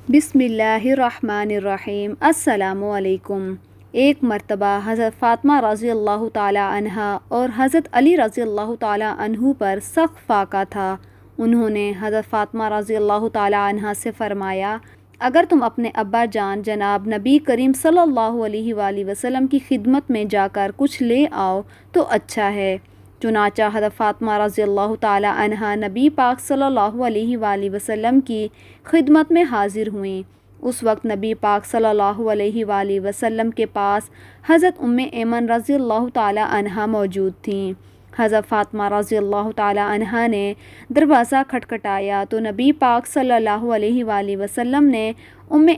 بسم اللہ الرحمن الرحیم۔ السلام علیکم۔ ایک مرتبہ حضرت فاطمہ رضی اللہ تعالی عنہا اور حضرت علی رضی اللہ تعالی عنہ پر سخت فاقہ تھا۔ انہوں نے حضرت فاطمہ رضی اللہ تعالی عنہا سے فرمایا، اگر تم اپنے ابا جان جناب نبی کریم صلی اللہ علیہ وآلہ وسلم کی خدمت میں جا کر کچھ لے آؤ تو اچھا ہے۔ چنانچہ حضرت فاطمہ رضی اللہ تعالی عنہا نبی پاک صلی اللہ علیہ وآلہ وسلم کی خدمت میں حاضر ہوئیں۔ اس وقت نبی پاک صلی اللہ علیہ وآلہ وسلم کے پاس حضرت ایمن رضی اللہ تعالی عنہا موجود تھیں۔ حضرت فاطمہ رضی اللہ تعالی عنہا نے دروازہ کھٹکھٹایا تو نبی پاک صلی اللہ علیہ وآلہ وسلم نے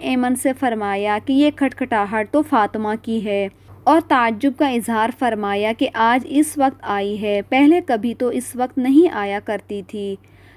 ایمن سے فرمایا کہ یہ کھٹکھٹاہٹ تو فاطمہ کی ہے، اور تعجب کا اظہار فرمایا کہ آج اس وقت آئی ہے، پہلے کبھی تو اس وقت نہیں آیا کرتی تھی۔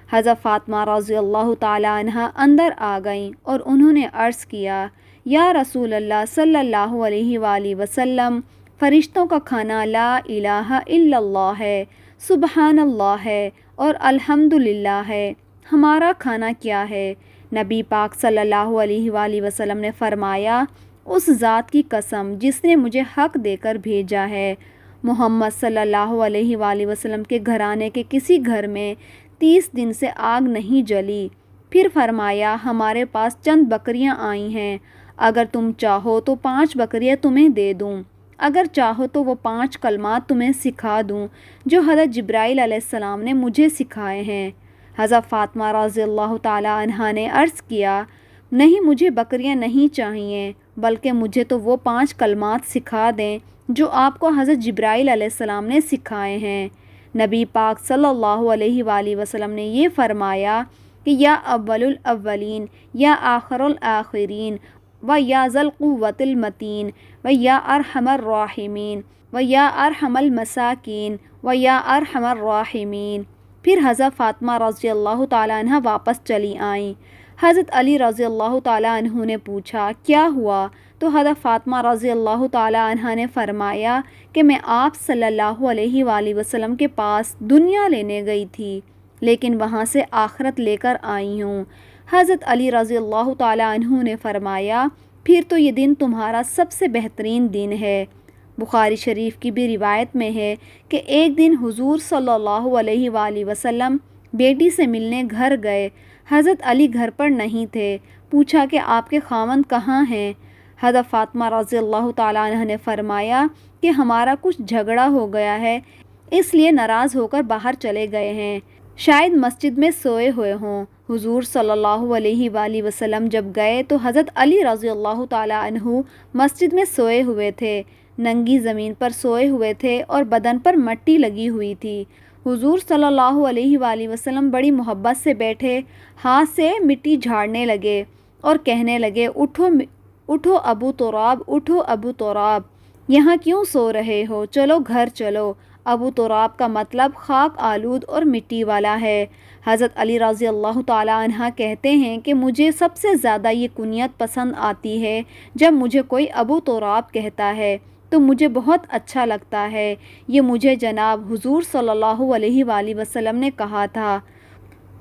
حضرت فاطمہ رضی اللہ تعالی عنہا اندر آ گئیں اور انہوں نے عرض کیا، یا رسول اللہ صلی اللہ علیہ وآلہ وسلم، فرشتوں کا کھانا لا الہ الا اللہ ہے، سبحان اللہ ہے اور الحمدللہ ہے، ہمارا کھانا کیا ہے؟ نبی پاک صلی اللہ علیہ وآلہ وسلم نے فرمایا، اس ذات کی قسم جس نے مجھے حق دے کر بھیجا ہے، محمد صلی اللہ علیہ وآلہ وسلم کے گھرانے کے کسی گھر میں 30 دن سے آگ نہیں جلی۔ پھر فرمایا، ہمارے پاس چند بکریاں آئی ہیں، اگر تم چاہو تو 5 بکریاں تمہیں دے دوں، اگر چاہو تو وہ 5 کلمات تمہیں سکھا دوں جو حضرت جبرائیل علیہ السلام نے مجھے سکھائے ہیں۔ حضرت فاطمہ رضی اللہ تعالی عنہا نے عرض کیا، نہیں، مجھے بکریاں نہیں چاہیے، بلکہ مجھے تو وہ 5 کلمات سکھا دیں جو آپ کو حضرت جبرائیل علیہ السلام نے سکھائے ہیں۔ نبی پاک صلی اللہ علیہ وآلہ وسلم نے یہ فرمایا کہ یا اول الاولین، یا آخر الآخرین، و یا ذی القوۃ المتین، و یا ارحم الراحمین، و یا ارحم المساکین، و یا ارحم الراحمین۔ پھر حضرت فاطمہ رضی اللہ تعالیٰ عنہ واپس چلی آئیں۔ حضرت علی رضی اللہ تعالیٰ عنہ نے پوچھا، کیا ہوا؟ تو حضرت فاطمہ رضی اللہ تعالیٰ عنہ نے فرمایا کہ میں آپ صلی اللہ علیہ وآلہ وسلم کے پاس دنیا لینے گئی تھی، لیکن وہاں سے آخرت لے کر آئی ہوں۔ حضرت علی رضی اللہ تعالیٰ عنہ نے فرمایا، پھر تو یہ دن تمہارا سب سے بہترین دن ہے۔ بخاری شریف کی بھی روایت میں ہے کہ ایک دن حضور صلی اللہ علیہ وآلہ وسلم بیٹی سے ملنے گھر گئے۔ حضرت علی گھر پر نہیں تھے۔ پوچھا کہ آپ کے خاوند کہاں ہیں؟ حضرت فاطمہ رضی اللہ تعالیٰ عنہ نے فرمایا کہ ہمارا کچھ جھگڑا ہو گیا ہے، اس لیے ناراض ہو کر باہر چلے گئے ہیں، شاید مسجد میں سوئے ہوئے ہوں۔ حضور صلی اللہ علیہ وآلہ وسلم جب گئے تو حضرت علی رضی اللہ تعالیٰ عنہ مسجد میں سوئے ہوئے تھے، ننگی زمین پر سوئے ہوئے تھے اور بدن پر مٹی لگی ہوئی تھی۔ حضور صلی اللہ علیہ وآلہ وسلم بڑی محبت سے بیٹھے، ہاتھ سے مٹی جھاڑنے لگے اور کہنے لگے، اٹھو ابو تراب، اٹھو ابو تراب، یہاں کیوں سو رہے ہو؟ چلو گھر چلو۔ ابو تراب کا مطلب خاک آلود اور مٹی والا ہے۔ حضرت علی رضی اللہ تعالی عنہ کہتے ہیں کہ مجھے سب سے زیادہ یہ کنیت پسند آتی ہے، جب مجھے کوئی ابو تراب کہتا ہے تو مجھے بہت اچھا لگتا ہے۔ یہ مجھے جناب حضور صلی اللہ علیہ وآلہ وسلم نے کہا تھا۔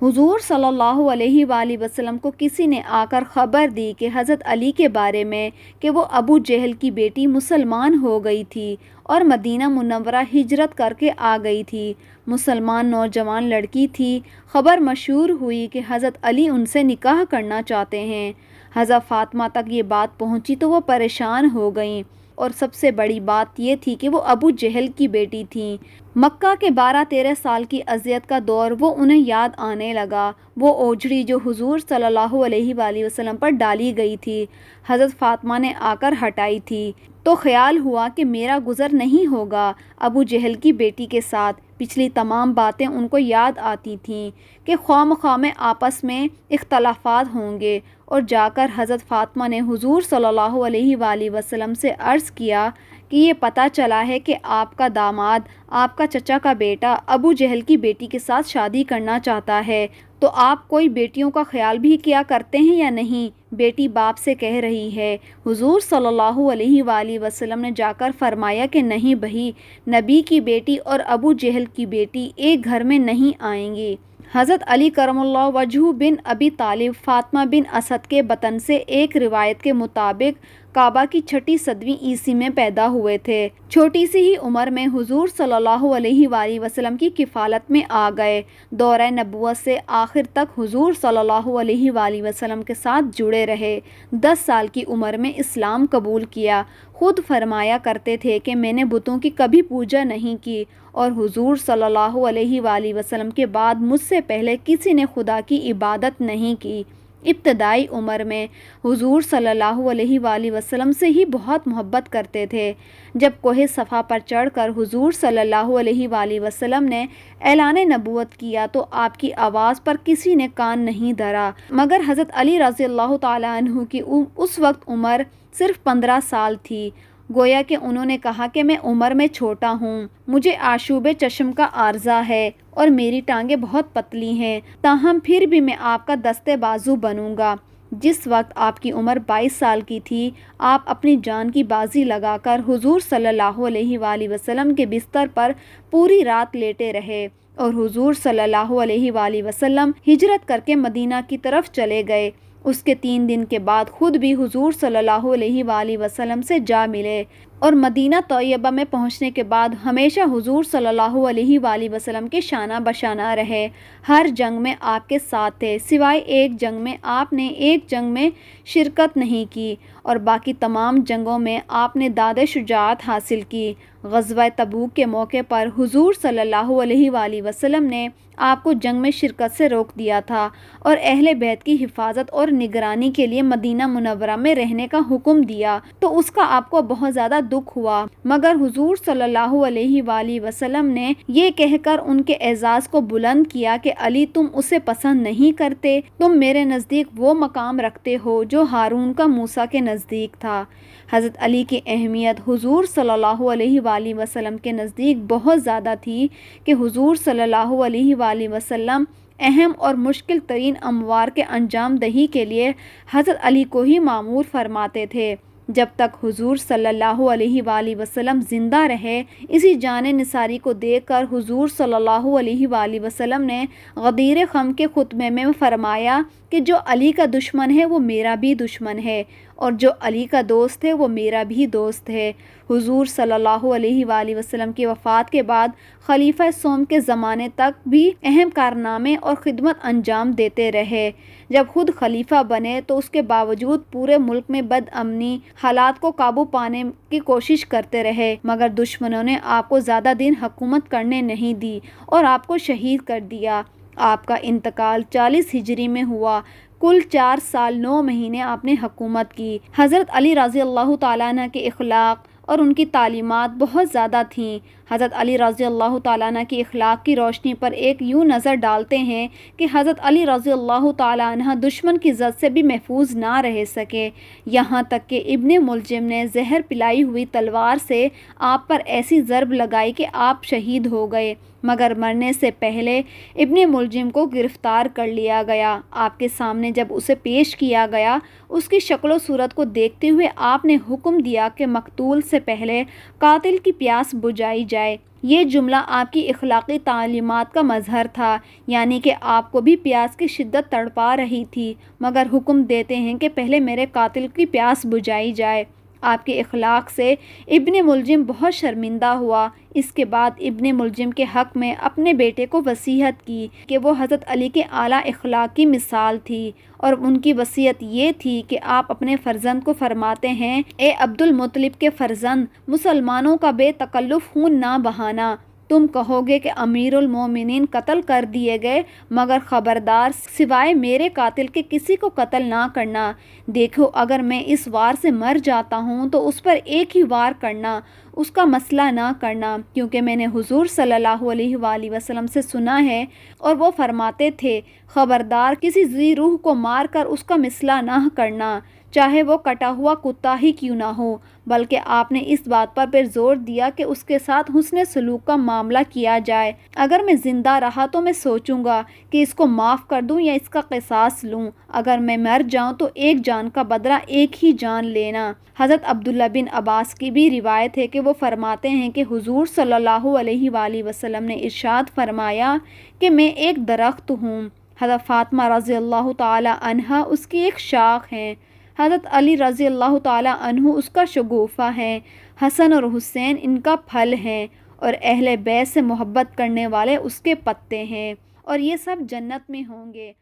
حضور صلی اللہ علیہ وآلہ وسلم کو کسی نے آ کر خبر دی کہ حضرت علی کے بارے میں کہ وہ ابو جہل کی بیٹی مسلمان ہو گئی تھی اور مدینہ منورہ ہجرت کر کے آ گئی تھی۔ مسلمان نوجوان لڑکی تھی۔ خبر مشہور ہوئی کہ حضرت علی ان سے نکاح کرنا چاہتے ہیں۔ حضرت فاطمہ تک یہ بات پہنچی تو وہ پریشان ہو گئیں، اور سب سے بڑی بات یہ تھی کہ وہ ابو جہل کی بیٹی تھیں۔ مکہ کے 12-13 سال کی اذیت کا دور وہ انہیں یاد آنے لگا، وہ اوجھڑی جو حضور صلی اللہ علیہ وآلہ وسلم پر ڈالی گئی تھی، حضرت فاطمہ نے آ کر ہٹائی تھی، تو خیال ہوا کہ میرا گزر نہیں ہوگا ابو جہل کی بیٹی کے ساتھ۔ پچھلی تمام باتیں ان کو یاد آتی تھیں کہ خواہ مخواہ میں آپس میں اختلافات ہوں گے، اور جا کر حضرت فاطمہ نے حضور صلی اللہ علیہ وآلہ وسلم سے عرض کیا کہ یہ پتہ چلا ہے کہ آپ کا داماد، آپ کا چچا کا بیٹا ابو جہل کی بیٹی کے ساتھ شادی کرنا چاہتا ہے، تو آپ کوئی بیٹیوں کا خیال بھی کیا کرتے ہیں یا نہیں؟ بیٹی باپ سے کہہ رہی ہے۔ حضور صلی اللہ علیہ وآلہ وسلم نے جا کر فرمایا کہ نہیں بھائی، نبی کی بیٹی اور ابو جہل کی بیٹی ایک گھر میں نہیں آئیں گی۔ حضرت علی کرم اللہ وجہ بن ابی طالب فاطمہ بن اسد کے بطن سے ایک روایت کے مطابق کعبہ کی 6 صدی عیسوی میں پیدا ہوئے تھے۔ چھوٹی سی ہی عمر میں حضور صلی اللہ علیہ وآلہ وسلم کی کفالت میں آ گئے۔ دورہ نبوت سے آخر تک حضور صلی اللہ علیہ وآلہ وسلم کے ساتھ جڑے رہے۔ 10 سال کی عمر میں اسلام قبول کیا۔ خود فرمایا کرتے تھے کہ میں نے بتوں کی کبھی پوجا نہیں کی، اور حضور صلی اللہ علیہ وآلہ وسلم کے بعد مجھ سے پہلے کسی نے خدا کی عبادت نہیں کی۔ ابتدائی عمر میں حضور صلی اللہ علیہ وآلہ وسلم سے ہی بہت محبت کرتے تھے۔ جب کوہ صفا پر چڑھ کر حضور صلی اللہ علیہ وآلہ وسلم نے اعلان نبوت کیا تو آپ کی آواز پر کسی نے کان نہیں دھرا، مگر حضرت علی رضی اللہ تعالیٰ عنہ کی اس وقت عمر صرف 15 سال تھی۔ گویا کہ انہوں نے کہا کہ میں عمر میں چھوٹا ہوں، مجھے آشوب چشم کا عارضہ ہے اور میری ٹانگیں بہت پتلی ہیں، تاہم پھر بھی میں آپ کا دستے بازو بنوں گا۔ جس وقت آپ کی عمر 22 سال کی تھی، آپ اپنی جان کی بازی لگا کر حضور صلی اللہ علیہ وآلہ وسلم کے بستر پر پوری رات لیٹے رہے، اور حضور صلی اللہ علیہ وآلہ وسلم ہجرت کر کے مدینہ کی طرف چلے گئے۔ اس کے 3 دن کے بعد خود بھی حضور صلی اللہ علیہ وآلہ وسلم سے جا ملے، اور مدینہ طیبہ میں پہنچنے کے بعد ہمیشہ حضور صلی اللہ علیہ وآلہ وسلم کے شانہ بشانہ رہے۔ ہر جنگ میں آپ کے ساتھ تھے، سوائے ایک جنگ میں آپ نے ایک جنگ میں شرکت نہیں کی، اور باقی تمام جنگوں میں آپ نے داد شجاعت حاصل کی۔ غزوہ تبوک کے موقع پر حضور صلی اللہ علیہ وآلہ وسلم نے آپ کو جنگ میں شرکت سے روک دیا تھا، اور اہل بیت کی حفاظت اور نگرانی کے لیے مدینہ منورہ میں رہنے کا حکم دیا، تو اس کا آپ کو بہت زیادہ دکھ ہوا، مگر حضور صلی اللہ علیہ وآلہ وسلم نے یہ کہہ کر ان کے اعزاز کو بلند کیا کہ علی تم اسے پسند نہیں کرتے، تم میرے نزدیک وہ مقام رکھتے ہو جو ہارون کا موسیٰ کے نزدیک تھا۔ حضرت علی کی اہمیت حضور صلی اللہ علیہ وآلہ وسلم کے نزدیک بہت زیادہ تھی کہ حضور صلی اللہ علیہ وآلہ وسلم اہم اور مشکل ترین امور کے انجام دہی کے لیے حضرت علی کو ہی مامور فرماتے تھے۔ جب تک حضور صلی اللہ علیہ وآلہ وسلم زندہ رہے، اسی جان نثاری کو دیکھ کر حضور صلی اللہ علیہ وآلہ وسلم نے غدیر خم کے خطبے میں فرمایا کہ جو علی کا دشمن ہے وہ میرا بھی دشمن ہے، اور جو علی کا دوست ہے وہ میرا بھی دوست ہے۔ حضور صلی اللہ علیہ وآلہ وسلم کی وفات کے بعد خلیفہ سوم کے زمانے تک بھی اہم کارنامے اور خدمت انجام دیتے رہے۔ جب خود خلیفہ بنے تو اس کے باوجود پورے ملک میں بد امنی، حالات کو قابو پانے کی کوشش کرتے رہے، مگر دشمنوں نے آپ کو زیادہ دن حکومت کرنے نہیں دی اور آپ کو شہید کر دیا۔ آپ کا انتقال 40 ہجری میں ہوا۔ کل 4 سال 9 مہینے آپ نے حکومت کی۔ حضرت علی رضی اللہ تعالیٰ عنہ کے اخلاق اور ان کی تعلیمات بہت زیادہ تھیں۔ حضرت علی رضی اللہ تعالیٰ عنہ کی اخلاق کی روشنی پر ایک یوں نظر ڈالتے ہیں کہ حضرت علی رضی اللہ تعالیٰ عنہ دشمن کی زد سے بھی محفوظ نہ رہ سکے، یہاں تک کہ ابن ملجم نے زہر پلائی ہوئی تلوار سے آپ پر ایسی ضرب لگائی کہ آپ شہید ہو گئے، مگر مرنے سے پہلے ابن ملجم کو گرفتار کر لیا گیا۔ آپ کے سامنے جب اسے پیش کیا گیا، اس کی شکل و صورت کو دیکھتے ہوئے آپ نے حکم دیا کہ مقتول سے پہلے قاتل کی پیاس بجھائی جائے۔ یہ جملہ آپ کی اخلاقی تعلیمات کا مظہر تھا، یعنی کہ آپ کو بھی پیاس کی شدت تڑپا رہی تھی، مگر حکم دیتے ہیں کہ پہلے میرے قاتل کی پیاس بجھائی جائے۔ آپ کے اخلاق سے ابن ملجم بہت شرمندہ ہوا۔ اس کے بعد ابن ملجم کے حق میں اپنے بیٹے کو وصیت کی کہ وہ حضرت علی کے اعلیٰ اخلاق کی مثال تھی، اور ان کی وصیت یہ تھی کہ آپ اپنے فرزند کو فرماتے ہیں، اے عبد المطلب کے فرزند، مسلمانوں کا بے تکلف خون نہ بہانا۔ تم کہو گے کہ امیر المومنین قتل کر دیے گئے، مگر خبردار سوائے میرے قاتل کے کسی کو قتل نہ کرنا۔ دیکھو اگر میں اس وار سے مر جاتا ہوں تو اس پر ایک ہی وار کرنا، اس کا مسئلہ نہ کرنا، کیونکہ میں نے حضور صلی اللہ علیہ وآلہ وسلم سے سنا ہے، اور وہ فرماتے تھے خبردار کسی ذی روح کو مار کر اس کا مسئلہ نہ کرنا۔ چاہے وہ کٹا ہوا کتا ہی کیوں نہ ہو، بلکہ آپ نے اس بات پر پھر زور دیا کہ اس کے ساتھ حسن سلوک کا معاملہ کیا جائے۔ اگر میں زندہ رہا تو میں سوچوں گا کہ اس کو معاف کر دوں یا اس کا قصاص لوں، اگر میں مر جاؤں تو ایک جان کا بدلہ ایک ہی جان لینا۔ حضرت عبداللہ بن عباس کی بھی روایت ہے کہ وہ فرماتے ہیں کہ حضور صلی اللہ علیہ وآلہ وسلم نے ارشاد فرمایا کہ میں ایک درخت ہوں، حضرت فاطمہ رضی اللہ تعالی عنہا اس کی ایک شاخ ہیں، حضرت علی رضی اللہ تعالی عنہ اس کا شگوفہ ہیں، حسن اور حسین ان کا پھل ہیں، اور اہل بیت سے محبت کرنے والے اس کے پتے ہیں، اور یہ سب جنت میں ہوں گے۔